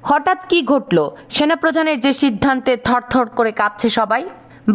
হঠাৎ কি ঘটল? সেনাপ্রধানের যে সিদ্ধান্তে থরথর করে কাঁপছে সবাই।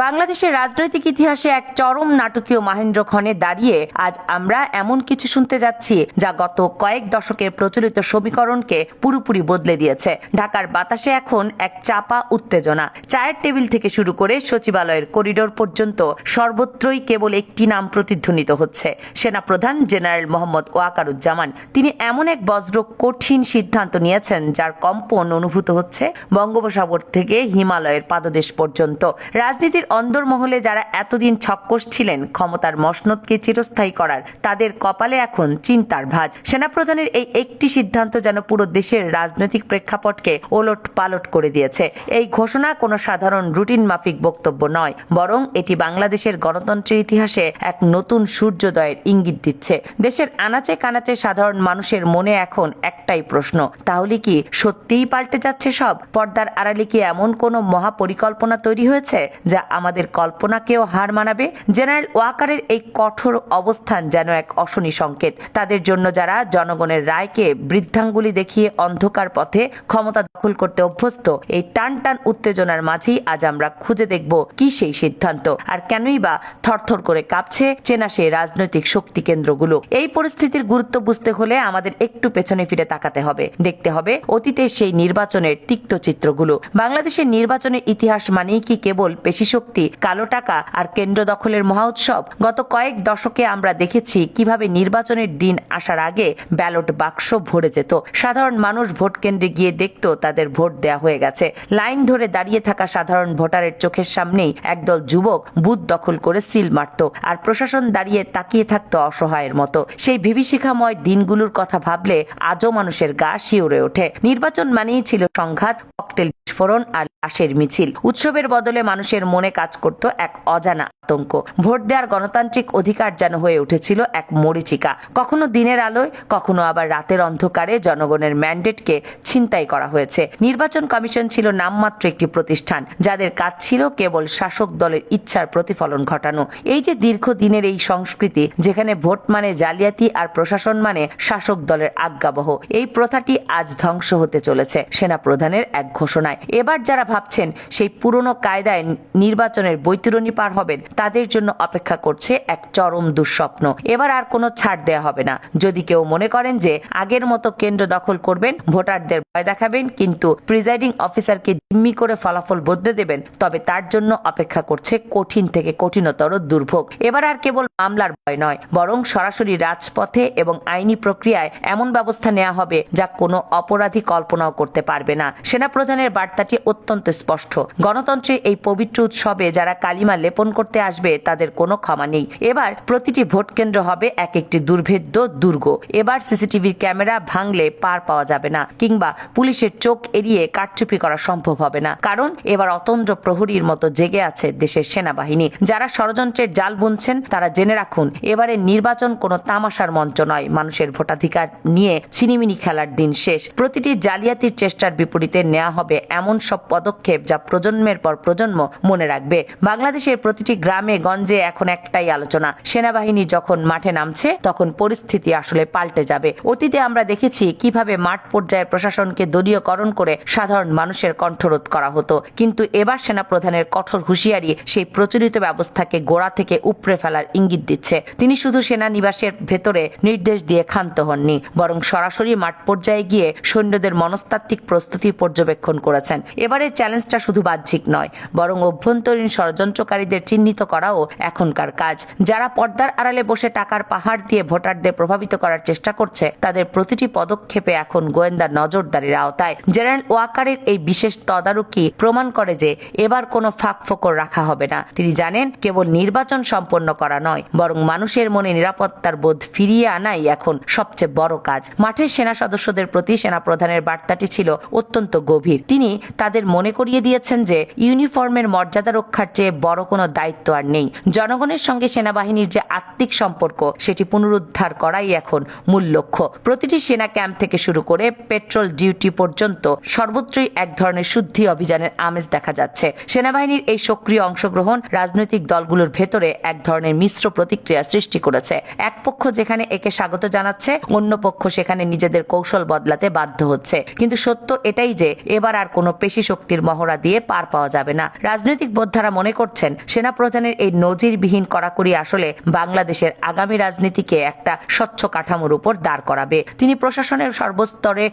বাংলাদেশের রাজনৈতিক ইতিহাসে এক চরম নাটকীয় মাহেন্দ্রক্ষণে দাঁড়িয়ে আজ আমরা এমন কিছু শুনতে যাচ্ছি যা গত কয়েক দশকের প্রচলিত সমীকরণকে পুরোপুরি বদলে দিয়েছে। ঢাকার বাতাসে এখন এক চাপা উত্তেজনা। চায়ের টেবিল থেকে শুরু করে সচিবালয়ের করিডোর পর্যন্ত সর্বত্রই কেবল একটি নাম প্রতিধ্বনিত হচ্ছে, সেনাপ্রধান জেনারেল মোহাম্মদ ওয়াকারুজ্জামান। তিনি এমন এক বজ্র কঠিন সিদ্ধান্ত নিয়েছেন যার কম্পন অনুভূত হচ্ছে বঙ্গোপসাগর থেকে হিমালয়ের পাদদেশ পর্যন্ত। রাজনীতির অন্দরমহলে যারা এতদিন ছক্কস ছিলেন ক্ষমতার মসনদকে চিরস্থায়ী করার, তাদের কপালে এখন চিন্তার ভাঁজ। সেনাপ্রধানের এই একটি সিদ্ধান্ত যেন পুরো দেশের রাজনৈতিক প্রেক্ষাপটকে ওলট পালট করে দিয়েছে। এই ঘোষণা কোনো সাধারণ রুটিন মাফিক বক্তব্য নয়, বরং এটি বাংলাদেশের গণতন্ত্রের ইতিহাসে এক নতুন সূর্যোদয়ের ইঙ্গিত দিচ্ছে। দেশের আনাচে কানাচে সাধারণ মানুষের মনে এখন একটাই প্রশ্ন, তাহলে কি সত্যিই পাল্টে যাচ্ছে সব? পর্দার আড়ালে কি এমন কোনো মহাপরিকল্পনা তৈরি হয়েছে যা আমাদের কল্পনাকেও হার মানাবে? জেনারেল ওয়াকারের এই কঠোর অবস্থান যেন এক অশনি সংকেত তাদের জন্য যারা জনগণের রায়কে বৃদ্ধাঙ্গুলি দেখিয়ে অন্ধকার পথে ক্ষমতা দখল করতে অভ্যস্ত। এই টান টান উত্তেজনার মাঝেই আজ আমরা খুঁজে দেখব কি সেই সিদ্ধান্ত, আর কেনই বা থরথর করে কাঁপছে চেনা সেই রাজনৈতিক শক্তি কেন্দ্রগুলো। এই পরিস্থিতির গুরুত্ব বুঝতে হলে আমাদের একটু পেছনে ফিরে তাকাতে হবে, দেখতে হবে অতীতের সেই নির্বাচনের তিক্ত চিত্রগুলো। বাংলাদেশের নির্বাচনের ইতিহাস মানেই কি কেবল পেশি শক্তি, কালো টাকা আর কেন্দ্র দখলের মহা উৎসব? গত কয়েক দশকে আমরা দেখেছি কিভাবে নির্বাচনের দিন আসার আগে ব্যালট বাক্স ভরে যেত। সাধারণ মানুষ ভোট কেন্দ্রে গিয়ে দেখত তাদের ভোট দেয়া হয়ে গেছে। লাইন ধরে দাঁড়িয়ে থাকা সাধারণ ভোটারের চোখের সামনেই একদল যুবক বুথ দখল করে সিল মারত, আর প্রশাসন দাঁড়িয়ে তাকিয়ে থাকতো অসহায়ের মতো। সেই বিভীষিকাময় দিনগুলোর কথা ভাবলে আজও মানুষের গা শিউরে ওঠে। নির্বাচন মানেই ছিল সংঘাত, ককটেল বিস্ফোরণ আর লাশের মিছিল। উৎসবের বদলে মানুষের মনে কাজ করত এক অজানা আতঙ্ক। ভোট দেওয়ার গণতান্ত্রিক অধিকার যেন হয়ে উঠেছিল এক মরীচিকা, কখনো দিনের আলোয়, কখনো আবার রাতের অন্ধকারে জনগণের ম্যান্ডেটকে ছিনতাই করা হয়েছে। নির্বাচন কমিশন ছিল নামমাত্র একটি প্রতিষ্ঠান যাদের কাজ ছিল কেবল শাসক দলের ইচ্ছার প্রতিফলন ঘটানো। এই যে দীর্ঘদিনের এই সংস্কৃতি, যেখানে ভোট মানে জালিয়াতি আর প্রশাসন মানে শাসক দলের আজ্ঞাবহ, এই প্রথাটি আজ ধ্বংস হতে চলেছে সেনাপ্রধানের এক ঘোষণায়। এবার যারা ভাবছেন সেই পুরনো কায়দায় নির্বাচনের বৈতরণী পার হবেন, তাদের জন্য অপেক্ষা করছে এক চরম দুঃস্বপ্ন। এবার আর কোনো ছাড় দেয়া হবে না। যদি কেউ মনে করেন যে আগের মতো কেন্দ্র দখল করবেন, ভোটারদের ভয় দেখাবেন, কিন্তু প্রিজাইডিং অফিসারকে জিম্মি করে ফলাফল বদলে দেবেন, তবে তার জন্য অপেক্ষা করছে কঠিন থেকে কঠিনতর দুর্ভোগ। এবার আর কেবল মামলার ভয় নয়, বরং সরাসরি রাজপথে এবং আইনি প্রক্রিয়ায় এমন ব্যবস্থা নেওয়া হবে যা কোনো অপরাধী কল্পনাও করতে পারবে না। সেনাপ্রধানের বার্তাটি অত্যন্ত স্পষ্ট। গণতন্ত্রের এই পবিত্র উৎসবে যারা কালিমা লেপন করতে আসবে তাদের কোনো ক্ষমা নেই। এবার প্রতিটি ভোট কেন্দ্র হবে এক একটি দুর্ভেদ্য দুর্গ। এবার সিসিটিভির ক্যামেরা ভাঙলে পার পাওয়া যাবে না, কিংবা পুলিশের চোখ এড়িয়ে কারচুপি করা সম্ভব হবে না, কারণ এবার অতন্দ্র প্রহরীর মতো জেগে আছে দেশের সেনাবাহিনী। যারা ষড়যন্ত্রের জাল বুনছেন তারা জেনে রাখুন, এবারে নির্বাচন কোনো তামাশার মঞ্চ নয়। মানুষের ভোটাধিকার নিয়ে ছিনিমিনি খেলার দিন শেষ। প্রতিটি জালিয়াতির চেষ্টার বিপরীতে নেওয়া হবে এমন সব পদক্ষেপ যা প্রজন্মের পর প্রজন্ম মনে রাখবে। বাংলাদেশের প্রতিটি গ্রামে গঞ্জে এখন একটাই আলোচনা, সেনাবাহিনী যখন মাঠে নামছে তখন পরিস্থিতি আসলে পাল্টে যাবে। অতীতে আমরা দেখেছি কিভাবে মাঠ পর্যায়ে প্রশাসনকে দলীয়করণ করে সাধারণ মানুষের কণ্ঠরোধ করা হতো, কিন্তু এবার সেনাপ্রধানের কঠোর হুঁশিয়ারি সেই প্রচলিত ব্যবস্থাকে গোড়া থেকে উপড়ে ফেলার ইঙ্গিত দিচ্ছে। তিনি শুধু সেনানিবাসের ভেতরে নির্দেশ দিয়ে ক্ষান্ত হননি, বরং সরাসরি মাঠ পর্যায়ে গিয়ে সৈন্যদের মনস্তাত্ত্বিক প্রস্তুতি পর্যবেক্ষণ করেছেন। এবারের চ্যালেঞ্জটা শুধু বাহ্যিক নয়, বরং অভ্যন্তরীণ ষড়যন্ত্রকারীদের চিহ্নিত করাও এখনকার কাজ। যারা পর্দার আড়ালে বসে টাকার পাহাড় দিয়ে ভোটারদের প্রভাবিত করার চেষ্টা করছে, তাদের প্রতিটি পদক্ষেপে এখন গোয়েন্দা নজরদারির আওতায়। জেনারেল ওয়াকারের এই বিশেষ তদারকি প্রমাণ করে যে এবার কোনো ফাঁক ফোকর রাখা হবে না। তিনি জানেন কেবল নির্বাচন সম্পন্ন করা নয়, বরং মানুষের মনে নিরাপত্তার বোধ ফিরিয়ে আনাই এখন সবচেয়ে বড় কাজ। মাঠের সেনা সদস্যদের প্রতি সেনাপ্রধানের বার্তাটি ছিল অত্যন্ত গভীর। তিনি তাদের মনে করিয়ে দিয়েছেন যে ইউনিফর্মের মর্যাদা রক্ষার চেয়ে বড় কোনো দায়িত্ব আর নেই। জনগণের সঙ্গে সেনাবাহিনীর যে আত্মিক সম্পর্ক সেটি পুনরুদ্ধার করাই এখন মূল লক্ষ্য। প্রতিটি সেনা ক্যাম্প থেকে শুরু করে পেট্রোল ডিউটি পর্যন্ত সর্বত্রই এক ধরনের শুদ্ধি অভিযানের আমেজ দেখা যাচ্ছে। সেনাবাহিনীর এই সক্রিয় অংশগ্রহণ রাজনৈতিক দলগুলোর ভেতরে এক ধরনের মিশ্র প্রতিক্রিয়া সৃষ্টি করেছে। এক পক্ষ যেখানে একে স্বাগত জানাচ্ছে, অন্য পক্ষ সেখানে নিজেদের কৌশল বদলাতে বাধ্য হচ্ছে। কিন্তু সত্য এটাই যে এবার আর কোনো পেশি শক্তির মহড়া দিয়ে পার পাওয়া যাবে না। রাজনৈতিক বোদ্ধারা মনে করছেন সেনাপ্রধানের এই নজিরবিহীন কড়াকড়ি আসলে বাংলাদেশের আগামী রাজনীতিকে একটা স্বচ্ছ কাঠামোর উপর দাঁড় করাবে। তিনি প্রশাসনের সর্বস্তরে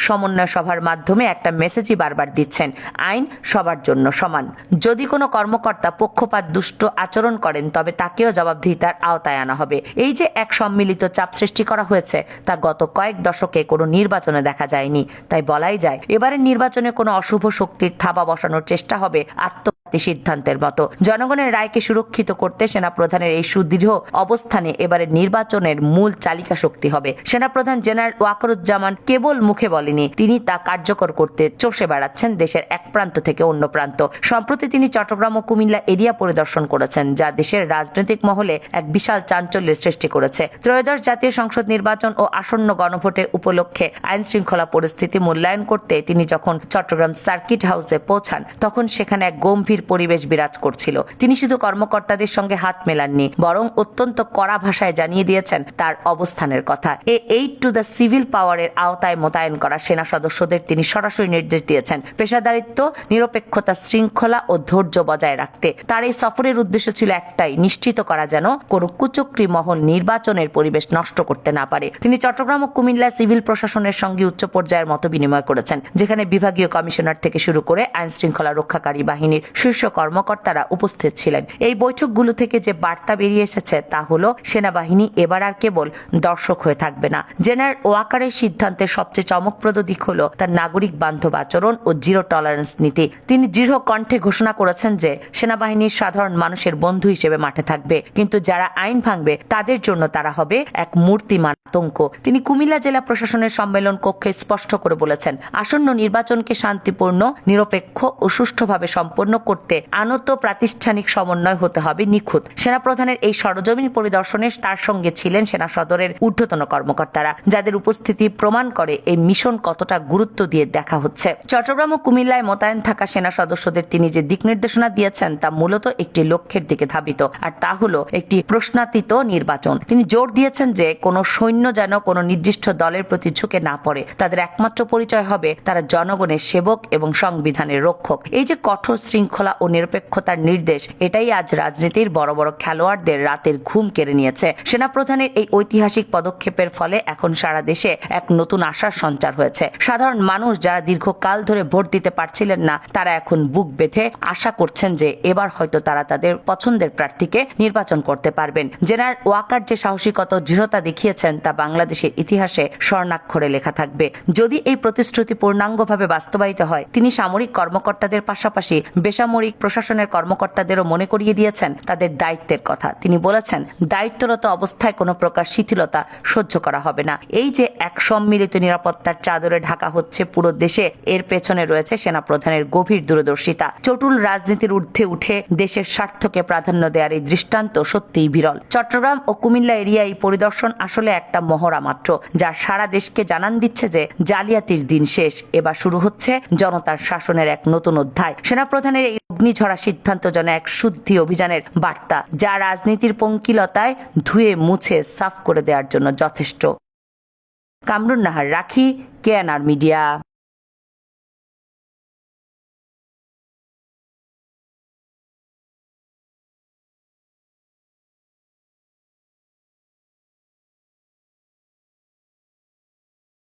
সমন্বয় সভার মাধ্যমে একটা মেসেজই বারবার দিচ্ছেন, আইন সবার জন্য সমান। যদি কোনো কর্মকর্তা পক্ষপাত দুষ্ট আচরণ করেন তবে তাকেও জবাবদিহিতার আওতায় আনা হবে। এই যে এক সম্মিলিত চাপ সৃষ্টি করা হয়েছে তা গত কয়েক দশকে কোনো নির্বাচনে দেখা যায়নি। তাই বলাই যায় এবারের নির্বাচনে কোনো অশুভ শক্তির থাবা বসানোর চেষ্টা হবে সিদ্ধান্তের মতো। জনগণের রায়কে সুরক্ষিত করতে সেনাপ্রধানের এই সুদৃঢ় অবস্থানে এবারের নির্বাচনের মূল চালিকা শক্তি হবে। সেনাপ্রধান জেনারেল ওয়াকারুজ্জামান কেবল মুখে বলেনি, তিনি তা কার্যকর করতে চষে বেড়াচ্ছেন দেশের এক প্রান্ত থেকে অন্য প্রান্ত। সম্প্রতি তিনি চট্টগ্রাম ও কুমিল্লা এরিয়া পরিদর্শন করেছেন, যা দেশের রাজনৈতিক মহলে এক বিশাল চাঞ্চল্যের সৃষ্টি করেছে। ত্রয়োদশ জাতীয় সংসদ নির্বাচন ও আসন্ন গণভোটের উপলক্ষে আইন শৃঙ্খলা পরিস্থিতি মূল্যায়ন করতে তিনি যখন চট্টগ্রাম সার্কিট হাউসে পৌঁছান তখন সেখানে এক গম্ভীর পরিবেশ বিরাজ করছিল। তিনি শুধু কর্মকর্তাদের সঙ্গে হাত মেলাননি, বরং অত্যন্ত কড়া ভাষায় জানিয়ে দিয়েছেন তার অবস্থানের কথা। এইড টু দ্য সিভিল পাওয়ারের আওতায় মোতায়েন করা সেনা সদস্যদের তিনি সরাসরি নির্দেশ দিয়েছেন পেশাদারিত্ব, নিরপেক্ষতা, শৃঙ্খলা ও ধৈর্য বজায় রাখতে। তার এই সফরের উদ্দেশ্য ছিল একটাই, নিশ্চিত করা যেন কোনো কুচক্রী মহল নির্বাচনের পরিবেশ নষ্ট করতে না পারে। তিনি চট্টগ্রাম ও কুমিল্লা সিভিল প্রশাসনের সঙ্গে উচ্চ পর্যায়ের মত বিনিময় করেছেন, যেখানে বিভাগীয় কমিশনার থেকে শুরু করে আইন শৃঙ্খলা রক্ষাকারী বাহিনীর শীর্ষ কর্মকর্তারা উপস্থিত ছিলেন। এই বৈঠকগুলো থেকে যে বার্তা বেরিয়ে এসেছে তা হলো সেনাবাহিনী এবার আর কেবল দর্শক হয়ে থাকবে না। জেনারেল ওয়াকারের সিদ্ধান্তের সবচেয়ে চমকপ্রদ দিক হলো তার নাগরিক বান্ধব আচরণ ও জিরো টলারেন্স নীতি। তিনি দৃঢ় কণ্ঠে ঘোষণা করেছেন যে সেনাবাহিনীর সাধারণ মানুষের বন্ধু হিসেবে মাঠে থাকবে, কিন্তু যারা আইন ভাঙবে তাদের জন্য তারা হবে এক মূর্তিমান আতঙ্ক। তিনি কুমিল্লা জেলা প্রশাসনের সম্মেলন কক্ষে স্পষ্ট করে বলেছেন, আসন্ন নির্বাচনকে শান্তিপূর্ণ, নিরপেক্ষ ও সুষ্ঠুভাবে সম্পন্ন করতে আনত প্রাতিষ্ঠানিক সমন্বয় হতে হবে নিখুঁত। সেনাপ্রধানের এই সরজমিন পরিদর্শনে তার সঙ্গে ছিলেন সেনা সদরের ঊর্ধ্বতন কর্মকর্তারা, যাদের উপস্থিতি প্রমাণ করে এই মিশন কতটা গুরুত্ব দিয়ে দেখা হচ্ছে। চট্টগ্রাম ও কুমিল্লায় মোতায়েন থাকা সেনা সদস্যদের তিনি যে দিক নির্দেশনা দিয়েছেন তা মূলত একটি লক্ষ্যের দিকে ধাবিত, আর তা হলো একটি প্রশ্নাতীত নির্বাচন। তিনি জোর দিয়েছেন যে কোনো সৈন্য যেন কোনো নির্দিষ্ট দলের প্রতি ঝুঁকে না পড়ে। তাদের একমাত্র পরিচয় হবে তারা জনগণের সেবক এবং সংবিধানের রক্ষক। এই যে কঠোর শৃঙ্খলা ও নিরপেক্ষতার নির্দেশ, এটাই আজ রাজনীতির বড় বড় খেলোয়াড়দের রাতের ঘুম কেড়ে নিয়েছে। সেনাপ্রধানের এই ঐতিহাসিক পদক্ষেপের ফলে এখন সারা দেশে এক নতুন আশার সঞ্চার হয়েছে। সাধারণ মানুষ যারা দীর্ঘকাল ধরে ভোট দিতে পারছিলেন না, তারা এখন বুক বেঁধে আশা করছেন যে এবার হয়তো তারা তাদের পছন্দের প্রার্থীকে নির্বাচন করতে পারবেন। জেনারেল ওয়াকার যে সাহসিকতা ও দৃঢ়তা দেখিয়েছেন তা বাংলাদেশের ইতিহাসে স্বর্ণাক্ষরে লেখা থাকবে। যদি এই প্রতিশ্রুতি পূর্ণাঙ্গভাবে বাস্তবায়িত হয়, তিনি সামরিক কর্মকর্তাদের পাশাপাশি বেসামরিক প্রশাসনের কর্মকর্তাদেরও মনে করিয়ে দিয়েছেন তাদের দায়িত্বের কথা। তিনি বলেছেন, দায়িত্বরত অবস্থায় কোনো প্রকার শিথিলতা সহ্য করা হবে না। এই যে এক সম্মিলিত নিরাপত্তার চাদরে ঢাকা হচ্ছে পুরো দেশে, এর পেছনে রয়েছে সেনাপ্রধানের গভীর দূরদর্শিতা। চটুল রাজনীতির ঊর্ধ্বে উঠে দেশের স্বার্থকে প্রাধান্য দেওয়ার এই দৃষ্টান্ত সত্যিই বিরল। চট্টগ্রাম ও কুমিল্লা এরিয়া এই পরিদর্শন আসলে একটা মহড়া মাত্র, যা সারা দেশকে জানান দিচ্ছে যে জালিয়াতির দিন শেষ, এবার শুরু হচ্ছে জনতার শাসনের এক নতুন অধ্যায়। সেনাপ্রধানের এই অগ্নিঝরা সিদ্ধান্ত যেন এক শুদ্ধি অভিযানের বার্তা, যা রাজনীতির পঙ্কিলতায় ধুয়ে মুছে সাফ করে দেওয়ার জন্য যথেষ্ট। কামরুন নাহার, রাখি, কেএনআর মিডিয়া।